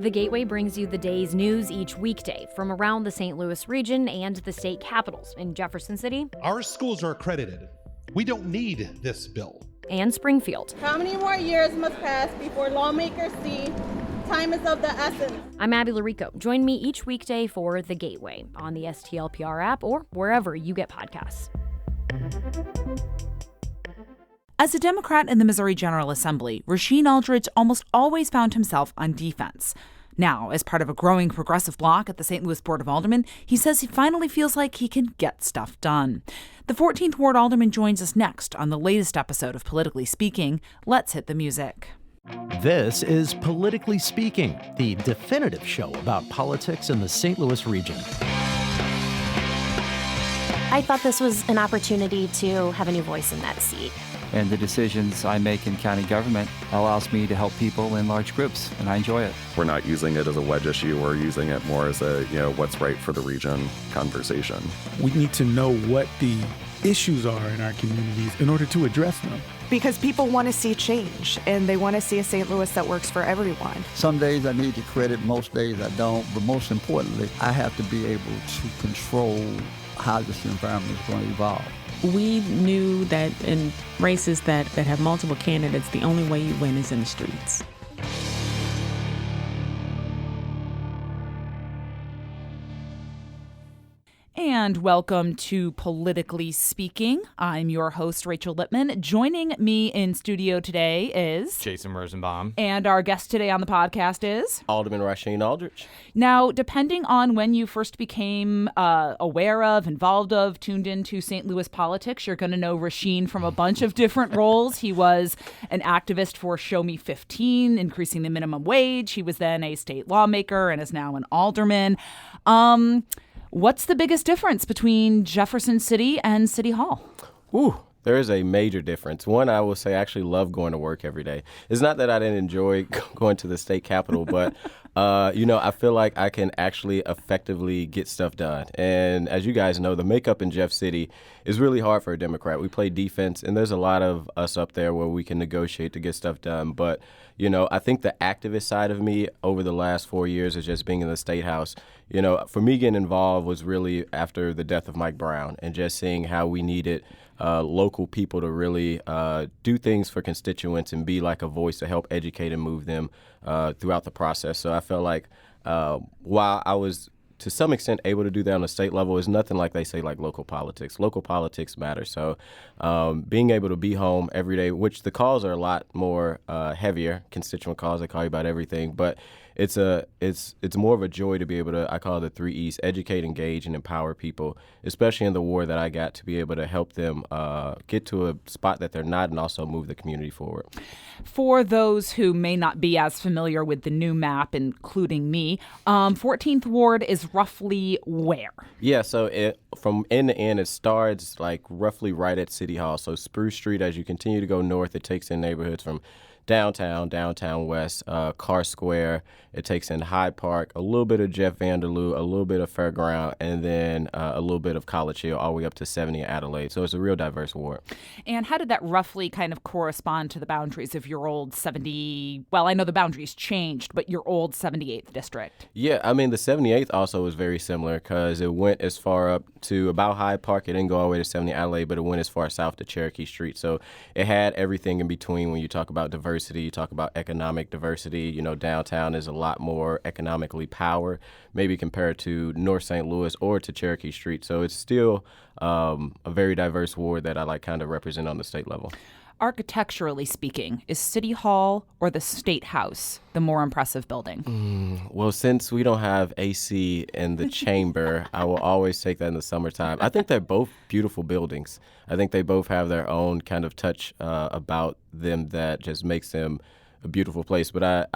The Gateway brings you the day's news each weekday from around the St. Louis region and the state capitals in Jefferson City. Our schools are accredited. We don't need this bill. And Springfield. How many more years must pass before lawmakers see time is of the essence? I'm Abby Larico. Join me each weekday for The Gateway on the STLPR app or wherever you get podcasts. As a Democrat in the Missouri General Assembly, Rasheen Aldridge almost always found himself on defense. Now, as part of a growing progressive bloc at the St. Louis Board of Aldermen, he says he finally feels like he can get stuff done. The 14th Ward Alderman joins us next on the latest episode of Politically Speaking. Let's hit the music. This is Politically Speaking, the definitive show about politics in the St. Louis region. I thought this was an opportunity to have a new voice in that seat. And the decisions I make in county government allows me to help people in large groups, and I enjoy it. We're not using it as a wedge issue. We're using it more as a, what's right for the region conversation. We need to know what the issues are in our communities in order to address them. Because people want to see change, and they want to see a St. Louis that works for everyone. Some days I need the credit, most days I don't, but most importantly, I have to be able to control how this environment is going to evolve. We knew that in races that have multiple candidates, the only way you win is in the streets. And welcome to Politically Speaking. I'm your host, Rachel Lippmann. Joining me in studio today is Jason Rosenbaum. And our guest today on the podcast is Alderman Rasheen Aldridge. Now, depending on when you first became aware of, involved of, tuned into St. Louis politics, you're going to know Rasheen from a bunch of different roles. He was an activist for Show Me 15, increasing the minimum wage. He was then a state lawmaker and is now an alderman. What's the biggest difference between Jefferson City and City Hall? There is a major difference. One, I will say I actually love going to work every day. It's not that I didn't enjoy going to the state capitol, but, I feel like I can actually effectively get stuff done. And as you guys know, the makeup in Jeff City is really hard for a Democrat. We play defense, and there's a lot of us up there where we can negotiate to get stuff done. But, I think the activist side of me over the last 4 years is just being in the State House. For me, getting involved was really after the death of Mike Brown and just seeing how we needed local people to really do things for constituents and be like a voice to help educate and move them throughout the process. So I felt like while I was to some extent able to do that on the state level, is nothing like they say like local politics. Local politics matter. So being able to be home every day, which the calls are a lot more heavier, constituent calls, they call you about everything, but it's more of a joy to be able to, I call it the 3 E's, educate, engage, and empower people, especially in the ward that I got, to be able to help them get to a spot that they're not and also move the community forward. For those who may not be as familiar with the new map, including me, 14th Ward is roughly where? Yeah, so from end to end, it starts like roughly right at City Hall. So Spruce Street, as you continue to go north, it takes in neighborhoods from downtown west, Carr Square. It takes in Hyde Park, a little bit of Jeff Vanderloo, a little bit of Fairground, and then a little bit of College Hill, all the way up to 70 in Adelaide. So it's a real diverse ward. And how did that roughly kind of correspond to the boundaries of your old 70, well, I know the boundaries changed, but your old 78th district? Yeah, I mean, the 78th also was very similar because it went as far up to about Hyde Park. It didn't go all the way to 70 Adelaide, but it went as far south to Cherokee Street. So it had everything in between when you talk about diversity, you talk about economic diversity. Downtown is a lot more economically powered, maybe compared to North St. Louis or to Cherokee Street. So it's still a very diverse ward that I kind of represent on the state level. Architecturally speaking, is City Hall or the State House the more impressive building? Well, since we don't have AC in the chamber, I will always take that in the summertime. I think they're both beautiful buildings. I think they both have their own kind of touch about them that just makes them a beautiful place. But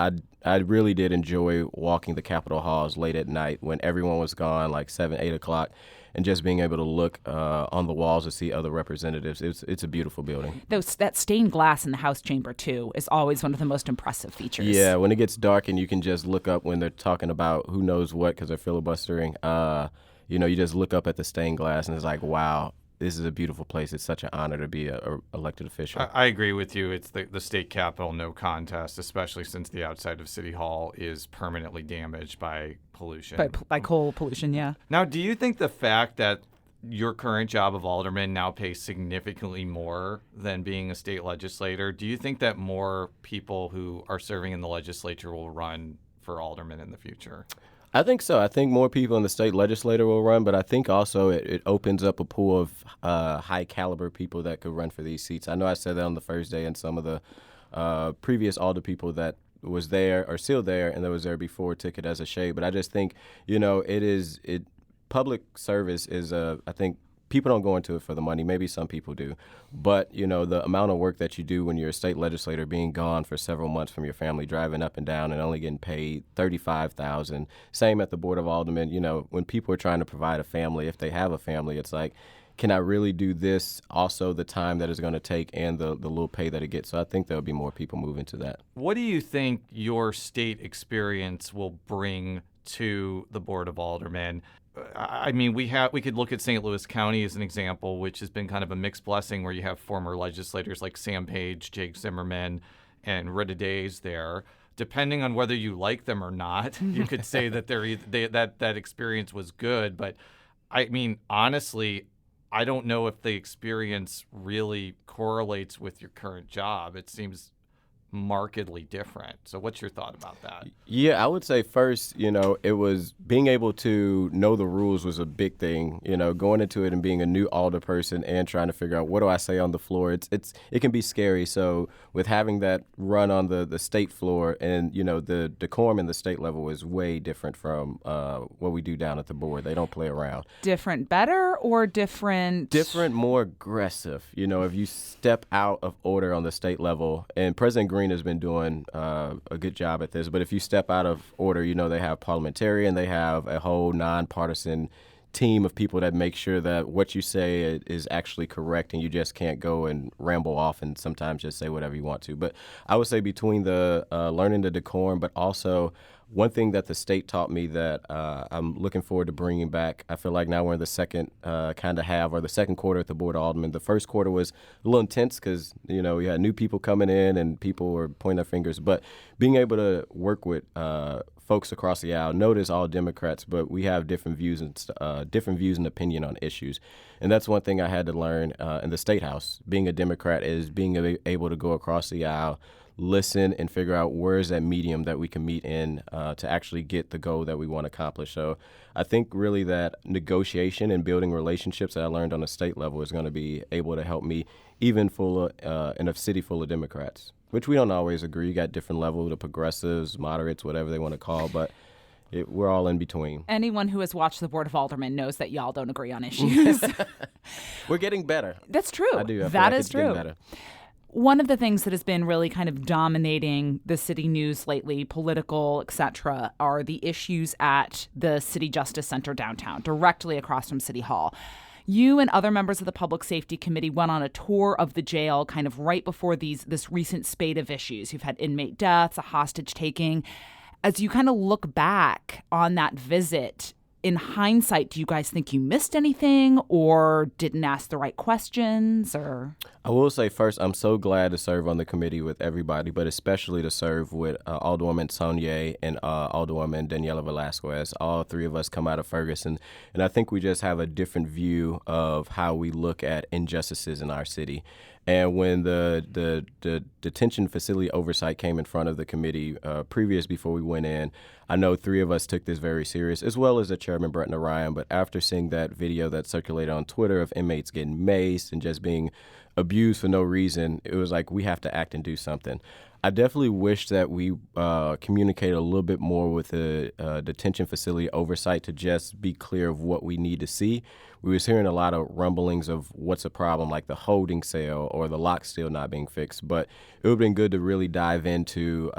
I really did enjoy walking the Capitol halls late at night when everyone was gone, like 7, 8 o'clock. And just being able to look on the walls to see other representatives, it's a beautiful building. That stained glass in the House chamber, too, is always one of the most impressive features. Yeah, when it gets dark and you can just look up when they're talking about who knows what because they're filibustering, you just look up at the stained glass and it's like, wow, this is a beautiful place. It's such an honor to be a elected official. I agree with you. It's the state capitol, no contest, especially since the outside of City Hall is permanently damaged by pollution. By coal pollution, yeah. Now, do you think the fact that your current job of alderman now pays significantly more than being a state legislator, do you think that more people who are serving in the legislature will run for alderman in the future? I think so. I think more people in the state legislature will run, but I think also it opens up a pool of high caliber people that could run for these seats. I know I said that on the first day, and some of the previous alder people that was there are still there and that was there before took it as a shade. But I just think, public service is I think people don't go into it for the money. Maybe some people do. But, the amount of work that you do when you're a state legislator, being gone for several months from your family, driving up and down and only getting paid $35,000. Same at the Board of Aldermen. When people are trying to provide a family, if they have a family, it's like, can I really do this? Also, the time that it's going to take and the little pay that it gets. So I think there'll be more people moving to that. What do you think your state experience will bring to the Board of Aldermen? I mean, we could look at St. Louis County as an example, which has been kind of a mixed blessing, where you have former legislators like Sam Page, Jake Zimmerman, and Rita Days there. Depending on whether you like them or not, you could say that that experience was good. But I mean, honestly, I don't know if the experience really correlates with your current job. It seems markedly different. So what's your thought about that? Yeah, I would say first, it was being able to know the rules was a big thing, going into it and being a new alder person and trying to figure out what do I say on the floor. It can be scary. So with having that run on the state floor and, the decorum in the state level is way different from what we do down at the board. They don't play around. Different better or different? Different, more aggressive. If you step out of order on the state level, and President Green has been doing a good job at this, but if you step out of order, they have parliamentarian, they have a whole nonpartisan team of people that make sure that what you say is actually correct, and you just can't go and ramble off and sometimes just say whatever you want to. But I would say between the learning the decorum, but also one thing that the state taught me that I'm looking forward to bringing back, I feel like now we're in the second kind of half, or the second quarter at the Board of Aldermen. The first quarter was a little intense because, we had new people coming in and people were pointing their fingers. But being able to work with folks across the aisle, notice all Democrats, but we have different views and opinion on issues. And that's one thing I had to learn in the State House. Being a Democrat is being able to go across the aisle, listen, and figure out where is that medium that we can meet in to actually get the goal that we want to accomplish. So I think really that negotiation and building relationships that I learned on the state level is going to be able to help me even in a city full of Democrats, which we don't always agree. You got different levels, the progressives, moderates, whatever they want to call, but we're all in between. Anyone who has watched the Board of Aldermen knows that y'all don't agree on issues. We're getting better. That's true. I do. That is true. Better. One of the things that has been really kind of dominating the city news lately, political, et cetera, are the issues at the City Justice Center downtown, directly across from City Hall. You and other members of the Public Safety Committee went on a tour of the jail kind of right before this recent spate of issues. You've had inmate deaths, a hostage taking. As you kind of look back on that visit, in hindsight, do you guys think you missed anything or didn't ask the right questions? Or I will say first, I'm so glad to serve on the committee with everybody, but especially to serve with Alderwoman Sonia and Alderwoman Daniela Velasquez. All three of us come out of Ferguson, and I think we just have a different view of how we look at injustices in our city. And when the detention facility oversight came in front of the committee before we went in, I know three of us took this very serious, as well as the chairman, Brett Narayan. But after seeing that video that circulated on Twitter of inmates getting maced and just being abused for no reason, it was like we have to act and do something. I definitely wish that we communicated a little bit more with the detention facility oversight to just be clear of what we need to see. We was hearing a lot of rumblings of what's a problem, like the holding cell or the lock still not being fixed. But it would have been good to really dive into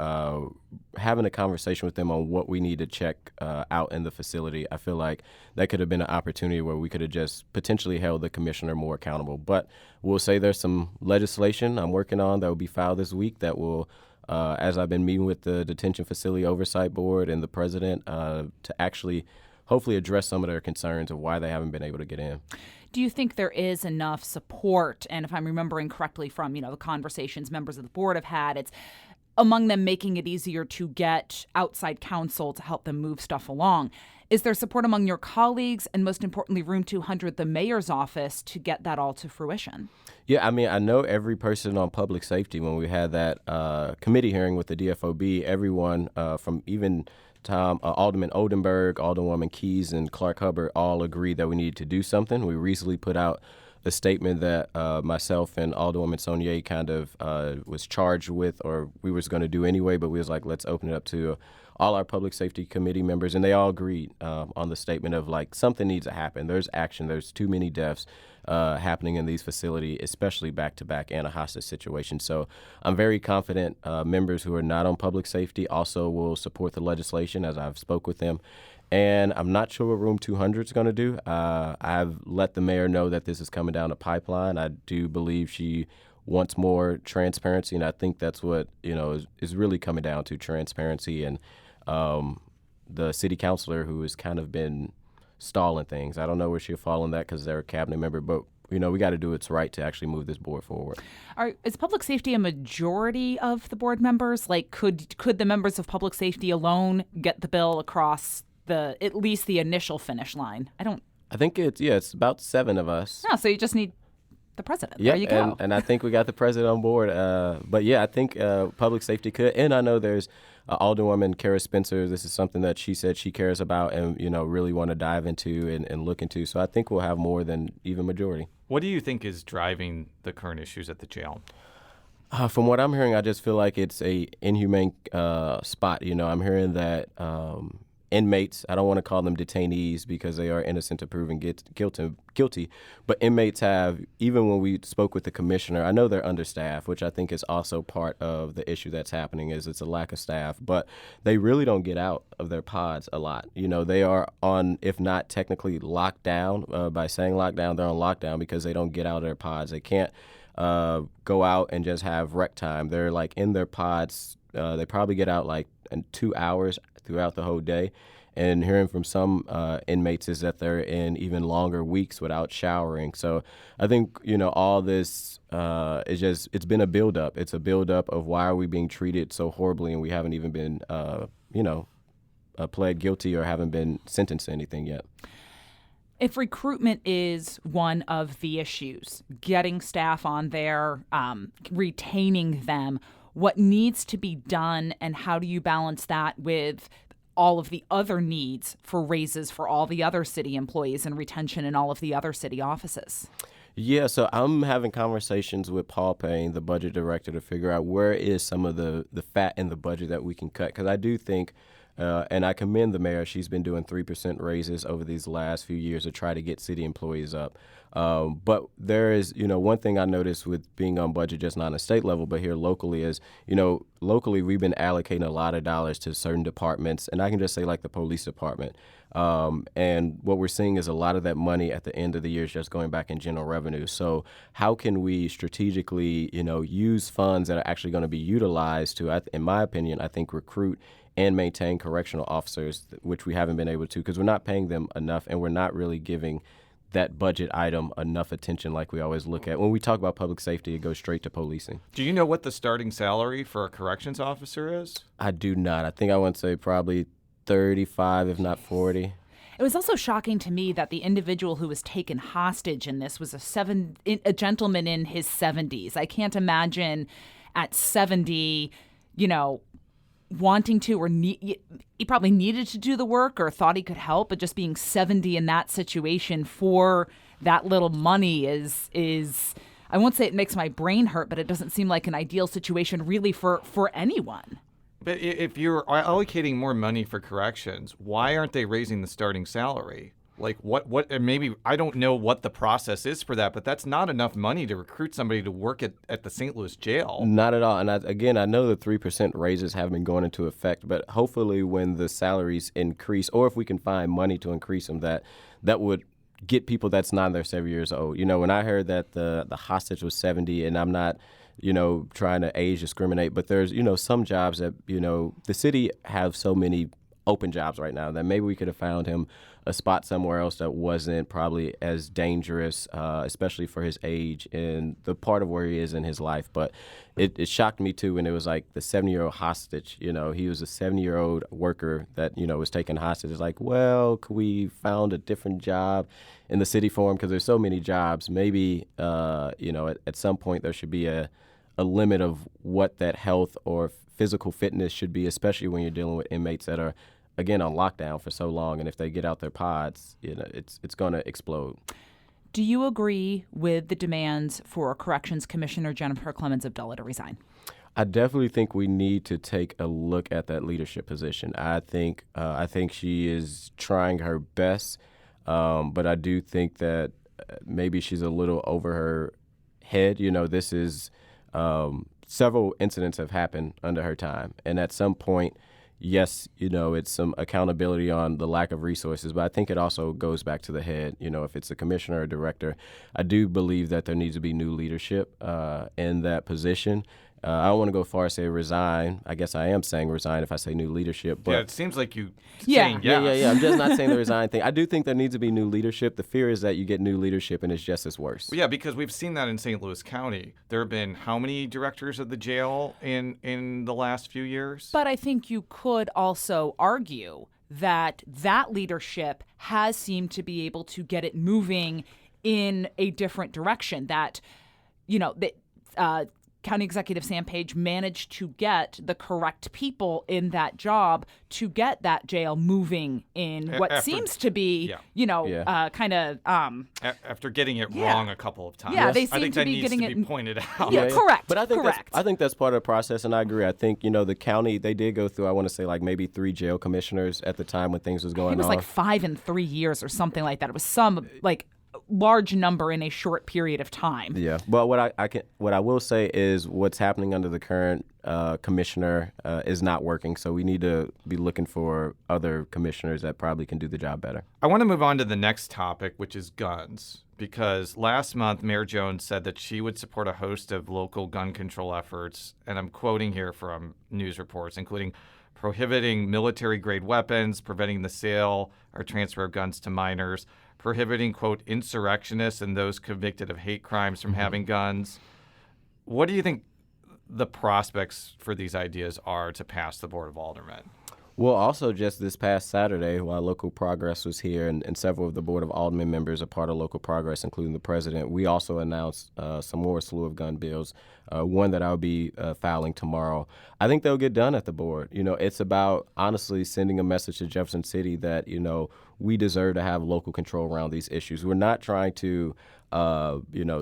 having a conversation with them on what we need to check out in the facility. I feel like that could have been an opportunity where we could have just potentially held the commissioner more accountable. But we'll say there's some legislation I'm working on that will be filed this week that will, as I've been meeting with the Detention Facility Oversight Board and the president, to actually hopefully address some of their concerns of why they haven't been able to get in. Do you think there is enough support? And if I'm remembering correctly from, the conversations members of the board have had, it's among them making it easier to get outside counsel to help them move stuff along. Is there support among your colleagues and, most importantly, Room 200, the mayor's office, to get that all to fruition? Yeah, I mean, I know every person on public safety, when we had that committee hearing with the DFOB, everyone from even Alderman Oldenburg, Alderwoman Keys, and Clark Hubbard all agreed that we needed to do something. We recently put out a statement that myself and Alderwoman Saunier kind of was charged with, or we was going to do anyway, but we was like, let's open it up to all our public safety committee members, and they all agreed on the statement of like something needs to happen. There's action. There's too many deaths happening in these facilities, especially back-to-back and a hostage situation. So I'm very confident members who are not on public safety also will support the legislation, as I've spoke with them. And I'm not sure what Room 200 is going to do. I've let the mayor know that this is coming down the pipeline. I do believe she wants more transparency, and I think that's what is really coming down to, transparency. And the city councilor who has kind of been stalling things. I don't know where she'll fall in that because they're a cabinet member, but we got to do what's right to actually move this board forward. Is public safety a majority of the board members? Like, could the members of public safety alone get the bill across at least the initial finish line? I think it's about 7 of us. No, so you just need the president. Yeah, there you go. And I think we got the president on board. But yeah, I think public safety could. And I know there's Alderwoman Kara Spencer. This is something that she said she cares about and, really want to dive into and look into. So I think we'll have more than even majority. What do you think is driving the current issues at the jail? From what I'm hearing, I just feel like it's a inhumane spot. I'm hearing that inmates, I don't want to call them detainees because they are innocent of proven guilty, but inmates have, even when we spoke with the commissioner, I know they're understaffed, which I think is also part of the issue that's happening, is it's a lack of staff, but they really don't get out of their pods a lot. They are on, if not technically locked down, by saying lockdown, they're on lockdown because they don't get out of their pods. They can't go out and just have rec time. They're like in their pods. They probably get out like in 2 hours throughout the whole day. And hearing from some inmates is that they're in even longer weeks without showering. So I think, all this it's been a buildup. It's a buildup of why are we being treated so horribly and we haven't even been, pled guilty or haven't been sentenced to anything yet. If recruitment is one of the issues, getting staff on there, retaining them, what needs to be done and how do you balance that with all of the other needs for raises for all the other city employees and retention in all of the other city offices? Yeah, so I'm having conversations with Paul Payne, the budget director, to figure out where is some of the fat in the budget that we can cut. Because I do think, and I commend the mayor, she's been doing 3% raises over these last few years to try to get city employees up. But there is, one thing I noticed with being on budget, just not on a state level, but here locally is, locally we've been allocating a lot of dollars to certain departments, and I can just say like the police department. And what we're seeing is a lot of that money at the end of the year is just going back in general revenue. So how can we strategically, use funds that are actually going to be utilized to, in my opinion, I think recruit and maintain correctional officers, which we haven't been able to because we're not paying them enough and we're not really giving that budget item enough attention like we always look at. When we talk about public safety, it goes straight to policing. Do you know what the starting salary for a corrections officer is? I do not. I think I want to say probably 35, if not 40. It was also shocking to me that the individual who was taken hostage in this was a gentleman in his 70s. I can't imagine at 70, wanting to, or he probably needed to do the work or thought he could help, but just being 70 in that situation for that little money is I won't say it makes my brain hurt, but it doesn't seem like an ideal situation really for anyone. But if you're allocating more money for corrections, why aren't they raising the starting salary? Like what and maybe I don't know what the process is for that, but that's not enough money to recruit somebody to work at the St. Louis jail. Not at all. And I know the 3% raises have been going into effect, but hopefully when the salaries increase, or if we can find money to increase them, that would get people that's not in their 7 years old. When I heard that the hostage was 70, and I'm not trying to age discriminate, but there's some jobs that the city have so many open jobs right now, that maybe we could have found him a spot somewhere else that wasn't probably as dangerous, especially for his age and the part of where he is in his life. But it shocked me too when it was like the 70-year-old hostage. You know, he was a 70-year-old worker that, you know, was taken hostage. It's like, well, could we found a different job in the city for him? Because there's so many jobs. Maybe, you know, at some point there should be a limit of what that health or physical fitness should be, especially when you're dealing with inmates that are, again, on lockdown for so long, and if they get out their pods, you know, it's going to explode. Do you agree with the demands for Corrections Commissioner Jennifer Clemens Abdullah to resign? I definitely think we need to take a look at that leadership position. I think she is trying her best, but I do think that maybe she's a little over her head. You know, this is several incidents have happened under her time, and at some point, yes, you know, it's some accountability on the lack of resources, but I think it also goes back to the head. You know, if it's a commissioner or director, I do believe that there needs to be new leadership in that position. I don't want to go far as say resign. I guess I am saying resign if I say new leadership. But yeah, it seems like you saying yes. Yeah. I'm just not saying the resign thing. I do think there needs to be new leadership. The fear is that you get new leadership and it's just as worse. Well, yeah, because we've seen that in St. Louis County. There have been how many directors of the jail in the last few years? But I think you could also argue that leadership has seemed to be able to get it moving in a different direction. That, you know, County Executive Sam Page managed to get the correct people in that job to get that jail moving in what seems to be, kind of... after getting it wrong a couple of times. Yeah, they seem I think to that be needs getting to be pointed out. Yeah, correct. But I think that's part of the process, and I agree. I think, you know, the county, they did go through, I want to say, like maybe 3 jail commissioners at the time when things was going on. It was like 5 in 3 years or something like that. It was some, like... large number in a short period of time. Yeah, but what I will say is what's happening under the current commissioner is not working. So we need to be looking for other commissioners that probably can do the job better. I want to move on to the next topic, which is guns, because last month Mayor Jones said that she would support a host of local gun control efforts, and I'm quoting here from news reports, including prohibiting military-grade weapons, preventing the sale or transfer of guns to minors, prohibiting, quote, insurrectionists and those convicted of hate crimes from having guns. What do you think the prospects for these ideas are to pass the Board of Aldermen? Well, also just this past Saturday, while Local Progress was here and several of the Board of Aldermen members are part of Local Progress, including the president, we also announced some more slew of gun bills, one that I'll be filing tomorrow. I think they'll get done at the board. You know, it's about honestly sending a message to Jefferson City that, you know, we deserve to have local control around these issues. We're not trying to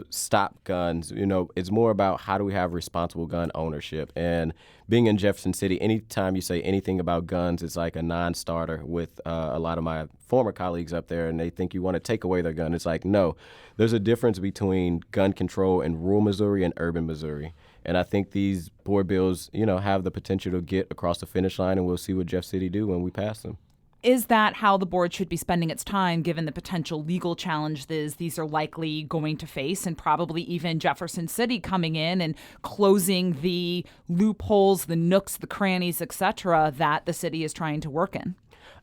stop guns. You know, it's more about how do we have responsible gun ownership. And being in Jefferson City, anytime you say anything about guns, it's like a non-starter with a lot of my former colleagues up there, and they think you want to take away their gun. It's like, no, there's a difference between gun control in rural Missouri and urban Missouri. And I think these board bills, you know, have the potential to get across the finish line, and we'll see what Jeff City do when we pass them. Is that how the board should be spending its time, given the potential legal challenges these are likely going to face, and probably even Jefferson City coming in and closing the loopholes, the nooks, the crannies, etc., that the city is trying to work in?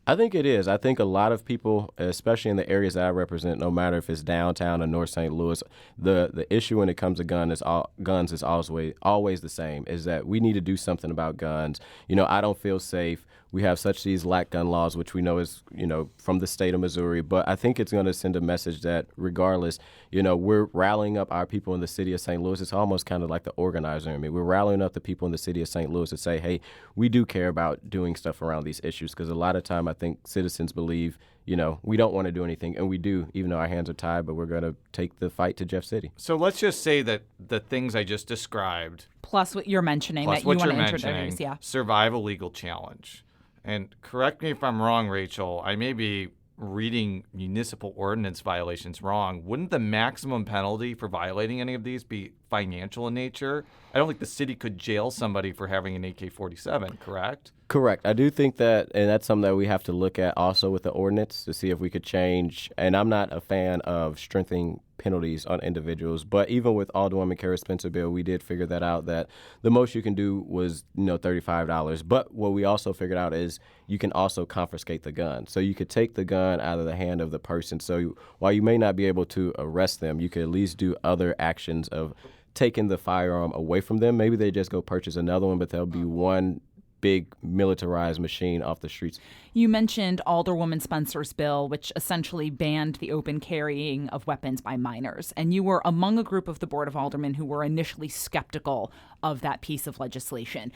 I think it is. I think a lot of people, especially in the areas that I represent, no matter if it's downtown or North St. Louis, the issue when it comes to guns is always the same, is that we need to do something about guns. You know, I don't feel safe. We have these lack gun laws, which we know is, you know, from the state of Missouri. But I think it's going to send a message that regardless, you know, we're rallying up our people in the city of St. Louis. It's almost kind of like the organizer in me. We're rallying up the people in the city of St. Louis to say, hey, we do care about doing stuff around these issues. Because a lot of time I think citizens believe, you know, we don't want to do anything. And we do, even though our hands are tied, but we're going to take the fight to Jeff City. So let's just say that the things I just described, plus what you're mentioning, that you want to introduce, survive a legal challenge. And correct me if I'm wrong, Rachel, I may be reading municipal ordinance violations wrong. Wouldn't the maximum penalty for violating any of these be financial in nature? I don't think the city could jail somebody for having an AK-47, correct? Correct. I do think that, and that's something that we have to look at also with the ordinance to see if we could change. And I'm not a fan of strengthening penalties on individuals, but even with Alderwoman Kara Spencer bill, we did figure that out, that the most you can do was, $35. But what we also figured out is you can also confiscate the gun. So you could take the gun out of the hand of the person. So while you may not be able to arrest them, you could at least do other actions of taking the firearm away from them. Maybe they just go purchase another one, but there'll be one big militarized machine off the streets. You mentioned Alderwoman Spencer's bill, which essentially banned the open carrying of weapons by minors. And you were among a group of the Board of Aldermen who were initially skeptical of that piece of legislation.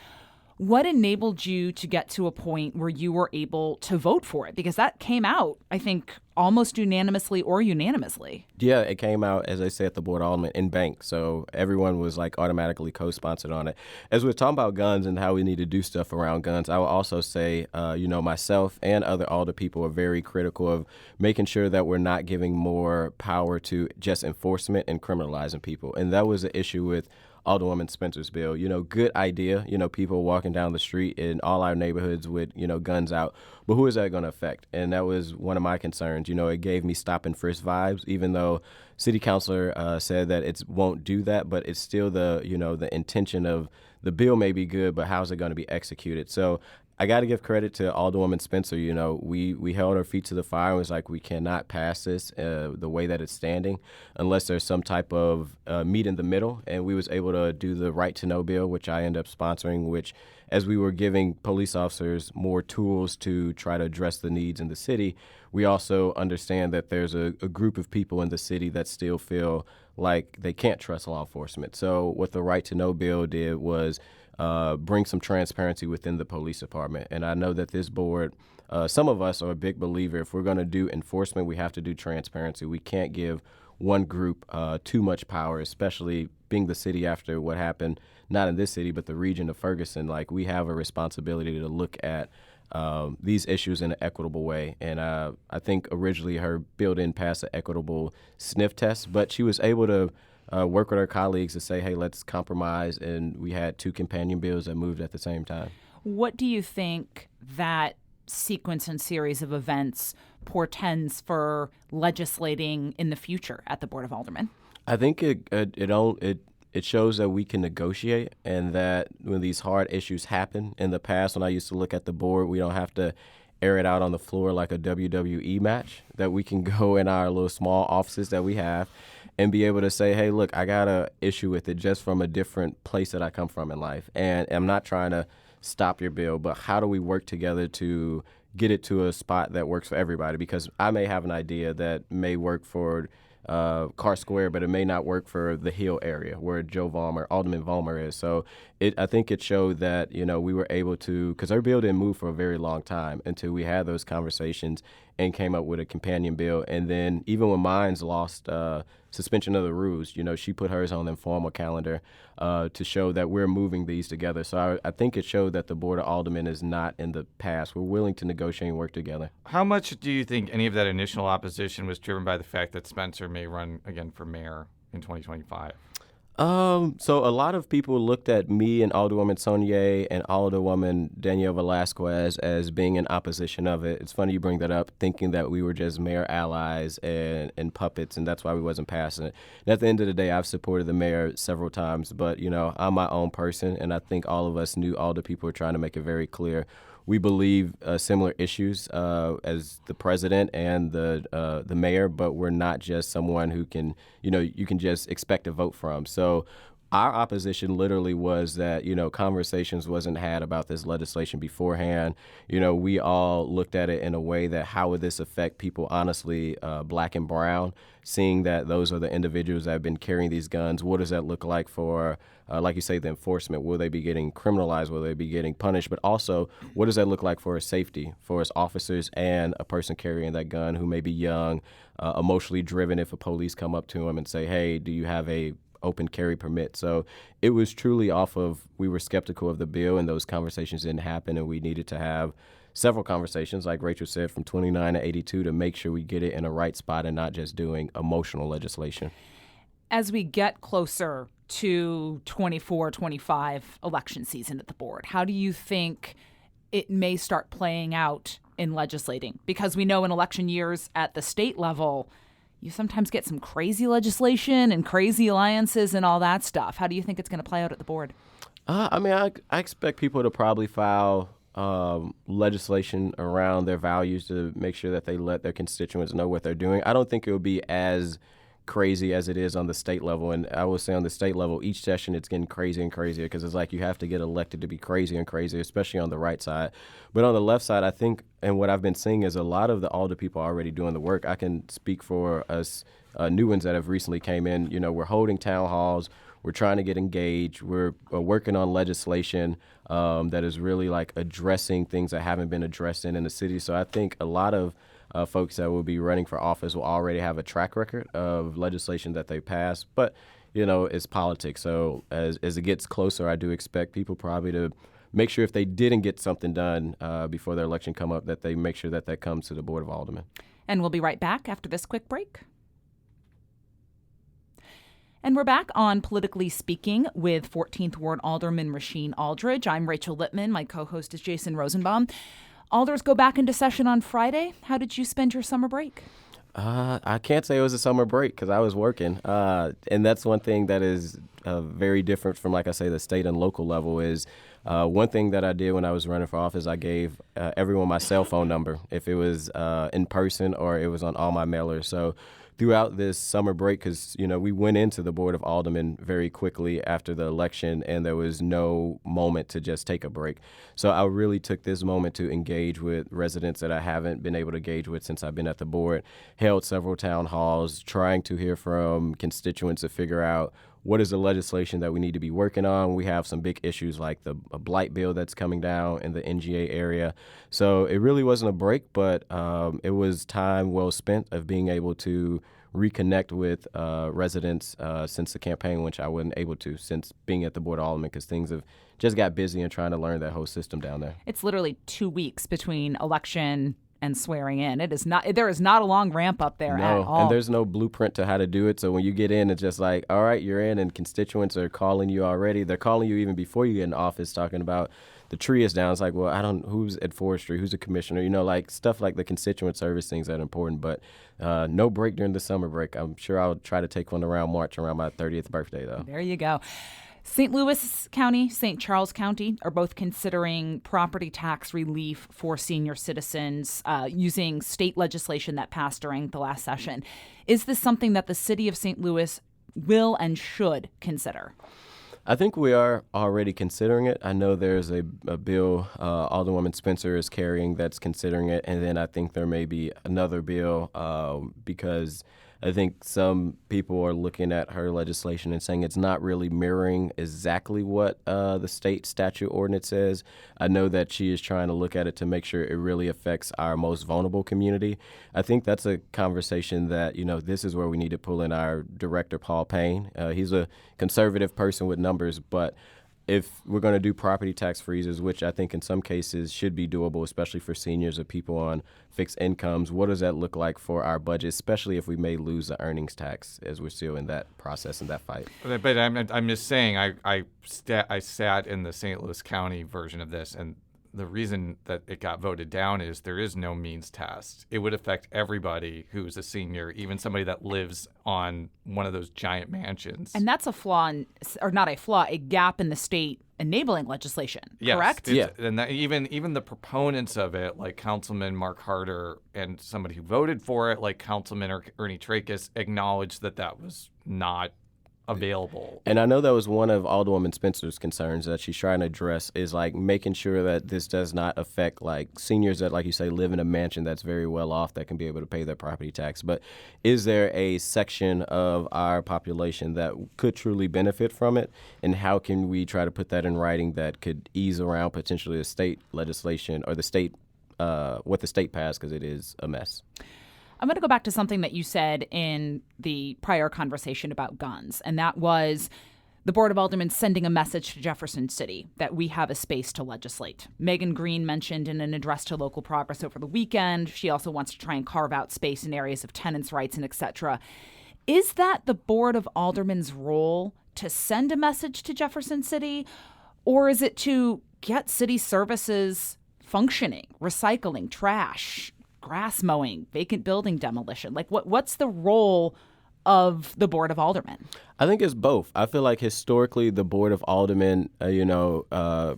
What enabled you to get to a point where you were able to vote for it? Because that came out, I think, almost unanimously or unanimously. Yeah, it came out, as I said, at the Board of Aldermen in bank. So everyone was automatically co-sponsored on it. As we're talking about guns and how we need to do stuff around guns, I will also say, myself and other alder people are very critical of making sure that we're not giving more power to just enforcement and criminalizing people. And that was the issue with Alderwoman Spencer's bill. Good idea, people walking down the street in all our neighborhoods with, guns out. But who is that going to affect? And that was one of my concerns. It gave me stop and frisk vibes, even though city councilor said that it won't do that. But it's still the intention of the bill may be good, but how's it going to be executed? So I got to give credit to Alderwoman Spencer. We held our feet to the fire and was like, we cannot pass this the way that it's standing unless there's some type of meet in the middle. And we was able to do the Right to Know bill, which I ended up sponsoring, which as we were giving police officers more tools to try to address the needs in the city, we also understand that there's a group of people in the city that still feel like they can't trust law enforcement. So what the Right to Know bill did was bring some transparency within the police department. And I know that this board, some of us are a big believer, if we're going to do enforcement, we have to do transparency. We can't give one group too much power, especially being the city after what happened, not in this city, but the region of Ferguson. We have a responsibility to look at these issues in an equitable way. And I think originally her bill didn't pass an equitable sniff test, but she was able to work with her colleagues to say, hey, let's compromise. And we had two companion bills that moved at the same time. What do you think that sequence and series of events portends for legislating in the future at the Board of Aldermen? I think it shows that we can negotiate, and that when these hard issues happen in the past, when I used to look at the board, we don't have to air it out on the floor like a WWE match, that we can go in our little small offices that we have and be able to say, hey, look, I got an issue with it just from a different place that I come from in life. And I'm not trying to stop your bill, but how do we work together to get it to a spot that works for everybody? Because I may have an idea that may work for Carr Square, but it may not work for the Hill area where Alderman Vollmer is. So I think it showed that, we were able to, because our bill didn't move for a very long time until we had those conversations and came up with a companion bill. And then even when mine's lost suspension of the rules, she put hers on the informal calendar to show that we're moving these together. So I think it showed that the Board of Aldermen is not in the past. We're willing to negotiate and work together. How much do you think any of that initial opposition was driven by the fact that Spencer may run again for mayor in 2025? So a lot of people looked at me and Alderwoman Sonier and Alderwoman Danielle Velasquez as being in opposition of it. It's funny you bring that up, thinking that we were just mayor allies and puppets, and that's why we wasn't passing it. And at the end of the day, I've supported the mayor several times, but, I'm my own person, and I think all of us knew all the people were trying to make it very clear. We believe similar issues as the president and the mayor, but we're not just someone who can, you can just expect a vote from. So our opposition literally was that, conversations wasn't had about this legislation beforehand. We all looked at it in a way that how would this affect people, honestly, black and brown, seeing that those are the individuals that have been carrying these guns. What does that look like for, like you say, the enforcement? Will they be getting criminalized? Will they be getting punished? But also, what does that look like for safety, for us officers and a person carrying that gun who may be young, emotionally driven if a police come up to him and say, hey, do you have a open carry permit? So it was truly off of, we were skeptical of the bill, and those conversations didn't happen, and we needed to have several conversations, like Rachel said, from 29 to 82 to make sure we get it in a right spot and not just doing emotional legislation. As we get closer to 24-25 election season at the board, how do you think it may start playing out in legislating? Because we know in election years at the state level, you sometimes get some crazy legislation and crazy alliances and all that stuff. How do you think it's going to play out at the board? I expect people to probably file legislation around their values to make sure that they let their constituents know what they're doing. I don't think it will be as crazy as it is on the state level. And I will say on the state level, each session it's getting crazier and crazier because it's like you have to get elected to be crazier and crazier, especially on the right side. But on the left side, I think, and what I've been seeing is a lot of the alder people are already doing the work. I can speak for us new ones that have recently came in. You know, we're holding town halls. We're trying to get engaged. We're working on legislation that is really like addressing things that haven't been addressed in the city. So I think a lot of folks that will be running for office will already have a track record of legislation that they pass. But, you know, it's politics. So as it gets closer, I do expect people probably to make sure if they didn't get something done before their election come up, that they make sure that comes to the Board of Aldermen. And we'll be right back after this quick break. And we're back on Politically Speaking with 14th Ward Alderman Rasheen Aldridge. I'm Rachel Lippmann. My co-host is Jason Rosenbaum. Alders go back into session on Friday. How did you spend your summer break? I can't say it was a summer break because I was working. And that's one thing that is very different from, like I say, the state and local level is one thing that I did when I was running for office, I gave everyone my cell phone number, if it was in person or it was on all my mailers. So throughout this summer break, because, you know, we went into the Board of Aldermen very quickly after the election and there was no moment to just take a break. So I really took this moment to engage with residents that I haven't been able to engage with since I've been at the board, held several town halls, trying to hear from constituents to figure out what is the legislation that we need to be working on. We have some big issues like a blight bill that's coming down in the NGA area. So it really wasn't a break, but it was time well spent of being able to reconnect with residents since the campaign, which I wasn't able to since being at the Board of Aldermen because things have just got busy and trying to learn that whole system down there. It's literally 2 weeks between election and swearing in. There is not a long ramp up there at all. And there's no bluept to how to do it. So when you get in, it's just like, all right, you're in, and constituents are calling you already. They're calling you even before you get in office, talking about the tree is down. It's like, well, who's at forestry, who's a commissioner, you know, like stuff like the constituent service things that are important. But no break during the summer break. I'm sure I'll try to take one around March, around my 30th birthday, though. There you go. St. Louis County, St. Charles County are both considering property tax relief for senior citizens using state legislation that passed during the last session. Is this something that the city of St. Louis will and should consider? I think we are already considering it. I know there's a bill Alderwoman Spencer is carrying that's considering it, and then I think there may be another bill because I think some people are looking at her legislation and saying it's not really mirroring exactly what the state statute ordinance says. I know that she is trying to look at it to make sure it really affects our most vulnerable community. I think that's a conversation that, you know, this is where we need to pull in our director, Paul Payne. He's a conservative person with numbers, but if we're going to do property tax freezes, which I think in some cases should be doable, especially for seniors or people on fixed incomes, what does that look like for our budget, especially if we may lose the earnings tax as we're still in that process and that fight? But I'm just saying, I sat in the St. Louis County version of this, and the reason that it got voted down is there is no means test. It would affect everybody who's a senior, even somebody that lives on one of those giant mansions. And that's a flaw, or not a flaw, a gap in the state enabling legislation, correct? Yeah. And that even the proponents of it, like Councilman Mark Harder and somebody who voted for it, like Councilman Ernie Trachis, acknowledged that was not available. And I know that was one of Alderwoman Spencer's concerns that she's trying to address is like making sure that this does not affect like seniors that, like you say, live in a mansion that's very well off that can be able to pay their property tax. But is there a section of our population that could truly benefit from it? And how can we try to put that in writing that could ease around potentially the state legislation or the state, what the state passed, because it is a mess? I'm going to go back to something that you said in the prior conversation about guns, and that was the Board of Aldermen sending a message to Jefferson City that we have a space to legislate. Megan Green mentioned in an address to local progress over the weekend, she also wants to try and carve out space in areas of tenants' rights and et cetera. Is that the Board of Aldermen's role to send a message to Jefferson City, or is it to get city services functioning, recycling, trash, grass mowing, vacant building demolition? Like, what's the role of the Board of Aldermen? I think it's both. I feel like historically the Board of Aldermen,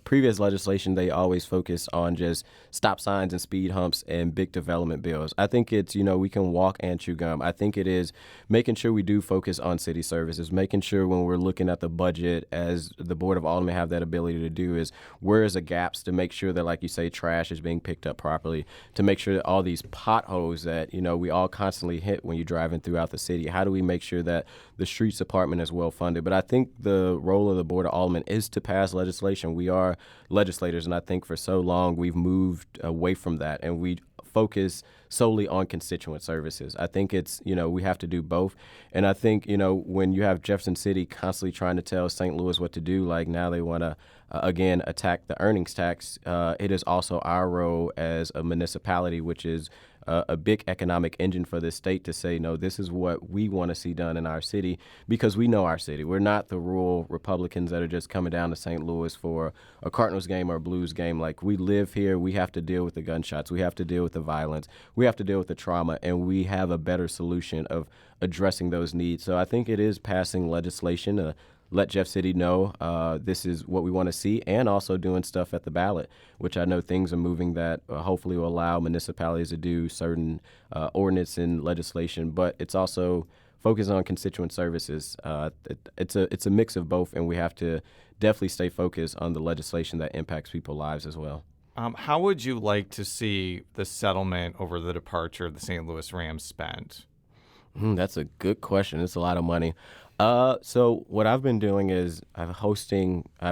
previous legislation, they always focus on just stop signs and speed humps and big development bills. I think it's, we can walk and chew gum. I think it is making sure we do focus on city services, making sure when we're looking at the budget, as the Board of Aldermen have that ability to do, is where is the gaps to make sure that, like you say, trash is being picked up properly, to make sure that all these potholes that, we all constantly hit when you're driving throughout the city, how do we make sure that the streets department is well funded? But I think the role of the Board of Aldermen is to pass legislation. We are legislators, and I think for so long we've moved away from that, and we focus solely on constituent services. I think it's, we have to do both. And I think, when you have Jefferson City constantly trying to tell St. Louis what to do, like now they want to, again, attack the earnings tax, it is also our role as a municipality, which is a big economic engine for this state, to say, no, this is what we want to see done in our city, because we know our city. We're not the rural Republicans that are just coming down to St. Louis for a Cardinals game or a Blues game. Like, we live here. We have to deal with the gunshots. We have to deal with the violence. We have to deal with the trauma, and we have a better solution of addressing those needs. So I think it is passing legislation to let Jeff City know this is what we want to see, and also doing stuff at the ballot, which I know things are moving that hopefully will allow municipalities to do certain ordinance and legislation. But it's also focused on constituent services. It's a mix of both, and we have to definitely stay focused on the legislation that impacts people's lives as well. How would you like to see the settlement over the departure of the St. Louis Rams spent? That's a good question. It's a lot of money. So what I've been doing is I've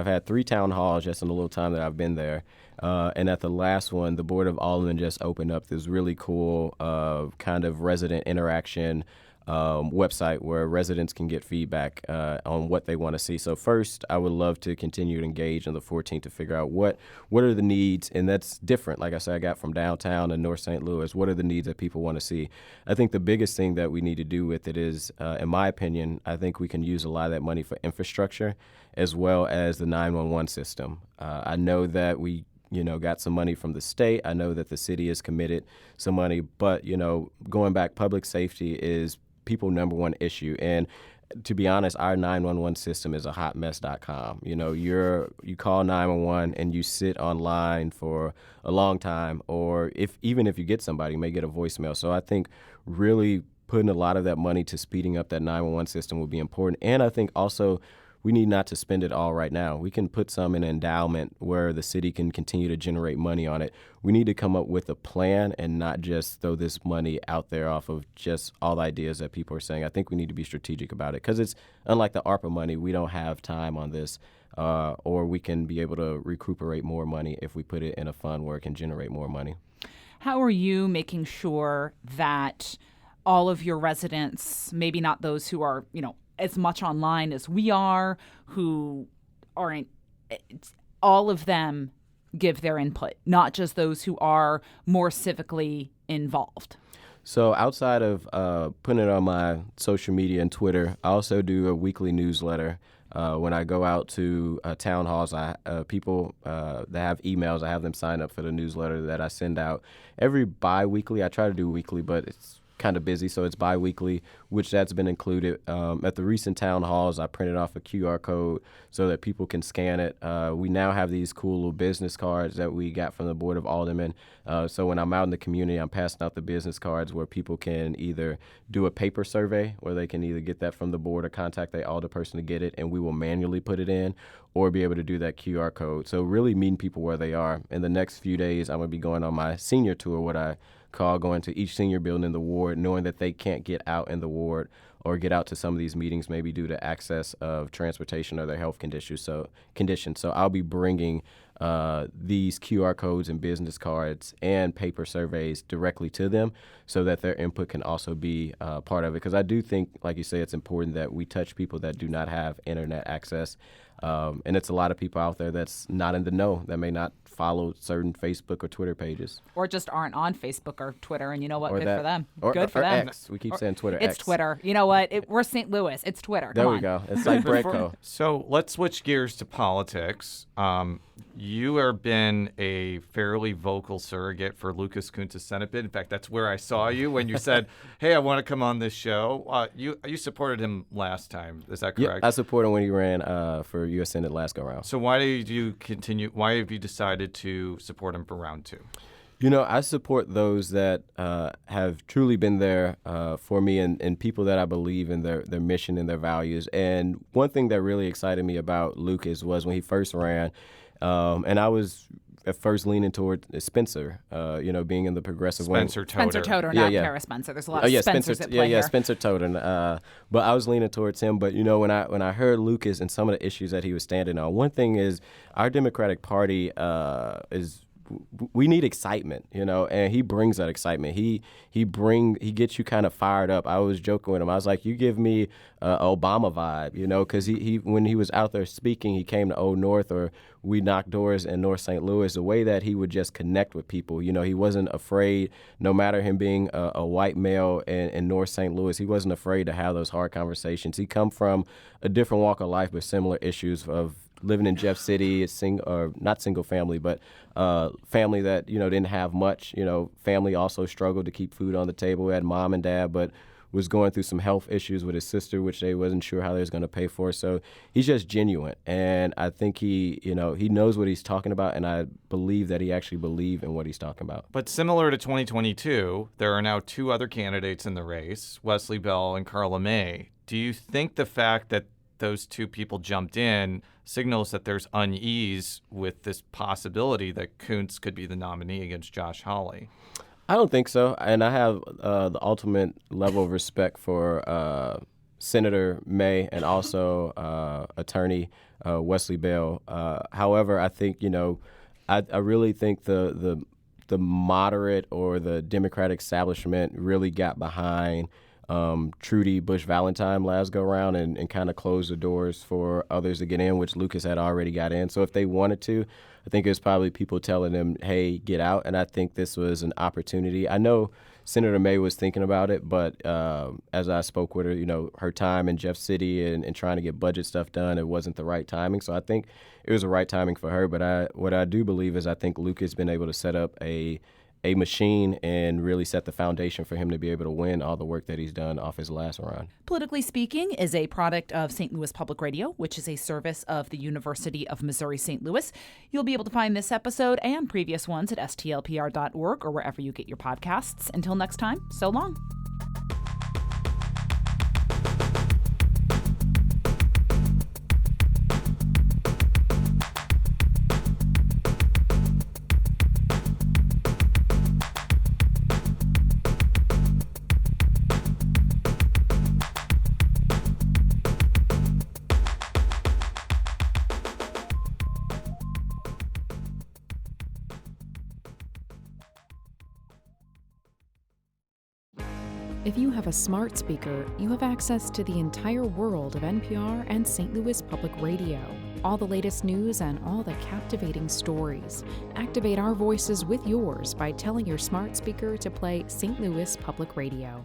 had 3 town halls just in the little time that I've been there. And at the last one, the Board of Aldermen just opened up this really cool kind of resident interaction website where residents can get feedback on what they want to see. So first, I would love to continue to engage on the 14th to figure out what are the needs, and that's different. Like I said, I got from downtown and North St. Louis. What are the needs that people want to see? I think the biggest thing that we need to do with it is, in my opinion, I think we can use a lot of that money for infrastructure as well as the 911 system. I know that we got some money from the state. I know that the city is committed some money, but, going back, public safety is people's number one issue. And to be honest, our 911 system is a hotmess.com. You call 911 and you sit online for a long time, or even if you get somebody, you may get a voicemail. So I think really putting a lot of that money to speeding up that 911 system would be important. And I think also we need not to spend it all right now. We can put some in an endowment where the city can continue to generate money on it. We need to come up with a plan and not just throw this money out there off of just all the ideas that people are saying. I think we need to be strategic about it, because it's unlike the ARPA money. We don't have time on this, or we can be able to recuperate more money if we put it in a fund where it can generate more money. How are you making sure that all of your residents, maybe not those who are, as much online as we are, who aren't, all of them give their input, not just those who are more civically involved? So outside of putting it on my social media and Twitter, I also do a weekly newsletter. When I go out to town halls, people that have emails, I have them sign up for the newsletter that I send out every bi-weekly. I try to do weekly, but it's kind of busy, so it's bi-weekly, which that's been included. At the recent town halls, I printed off a QR code so that people can scan it. We now have these cool little business cards that we got from the Board of Aldermen. So when I'm out in the community, I'm passing out the business cards where people can either do a paper survey, where they can either get that from the board or contact the alderperson to get it, and we will manually put it in, or be able to do that QR code. So really meeting people where they are. In the next few days, I'm going to be going on my senior tour, what I call going to each senior building in the ward, knowing that they can't get out in the ward or get out to some of these meetings, maybe due to access of transportation or their health conditions. So I'll be bringing these QR codes and business cards and paper surveys directly to them so that their input can also be part of it. Because I do think, like you say, it's important that we touch people that do not have internet access. And it's a lot of people out there that's not in the know, that may not follow certain Facebook or Twitter pages. Or just aren't on Facebook or Twitter, and you know what? Good for them. Or them. X. We keep saying Twitter. It's X. Twitter. You know what? We're St. Louis. It's Twitter. There we go. It's like Breadco. So let's switch gears to politics. You have been a fairly vocal surrogate for Lucas Kuntz's Senate bid. In fact, that's where I saw you when you said, hey, I want to come on this show. You supported him last time. Is that correct? Yeah, I supported him when he ran for U.S. Senate last go-around. So why did you continue? Why have you decided to support him for round 2? You know, I support those that have truly been there for me and people that I believe in their mission and their values. And one thing that really excited me about Lucas was when he first ran, and I was at first leaning toward Spencer, being in the progressive wing. Spencer Toder, not Kara Spencer. There's a lot of Spencers at play here. Spencer Toder. But I was leaning towards him. But, when I heard Lucas and some of the issues that he was standing on, one thing is our Democratic Party we need excitement, and he brings that excitement. He gets you kind of fired up. I was joking with him. I was like, you give me Obama vibe, because he when he was out there speaking, he came to Old North or we knocked doors in North St. Louis, the way that he would just connect with people. He wasn't afraid, no matter him being a white male in North St. Louis, he wasn't afraid to have those hard conversations. He come from a different walk of life, but similar issues of living in Jeff City, not single family, but family that, didn't have much. Family also struggled to keep food on the table. We had mom and dad, but was going through some health issues with his sister, which they wasn't sure how they was going to pay for. So he's just genuine. And I think he knows what he's talking about, and I believe that he actually believes in what he's talking about. But similar to 2022, there are now 2 other candidates in the race, Wesley Bell and Carla May. Do you think the fact that those 2 people jumped in signals that there's unease with this possibility that Kuntz could be the nominee against Josh Hawley? I don't think so. And I have the ultimate level of respect for Senator May and also Attorney Wesley Bell. However, I think, I really think the moderate or the Democratic establishment really got behind Trudy Bush Valentine last go around and kind of closed the doors for others to get in, which Lucas had already got in. So if they wanted to, I think it was probably people telling them, hey, get out. And I think this was an opportunity. I know Senator May was thinking about it, but as I spoke with her, her time in Jeff City and trying to get budget stuff done, it wasn't the right timing. So I think it was the right timing for her. But what I do believe is I think Lucas has been able to set up a machine and really set the foundation for him to be able to win all the work that he's done off his last run. Politically Speaking is a product of St. Louis Public Radio, which is a service of the University of Missouri St. Louis. You'll be able to find this episode and previous ones at STLPR.org or wherever you get your podcasts. Until next time, so long. If you have a smart speaker, you have access to the entire world of NPR and St. Louis Public Radio. All the latest news and all the captivating stories. Activate our voices with yours by telling your smart speaker to play St. Louis Public Radio.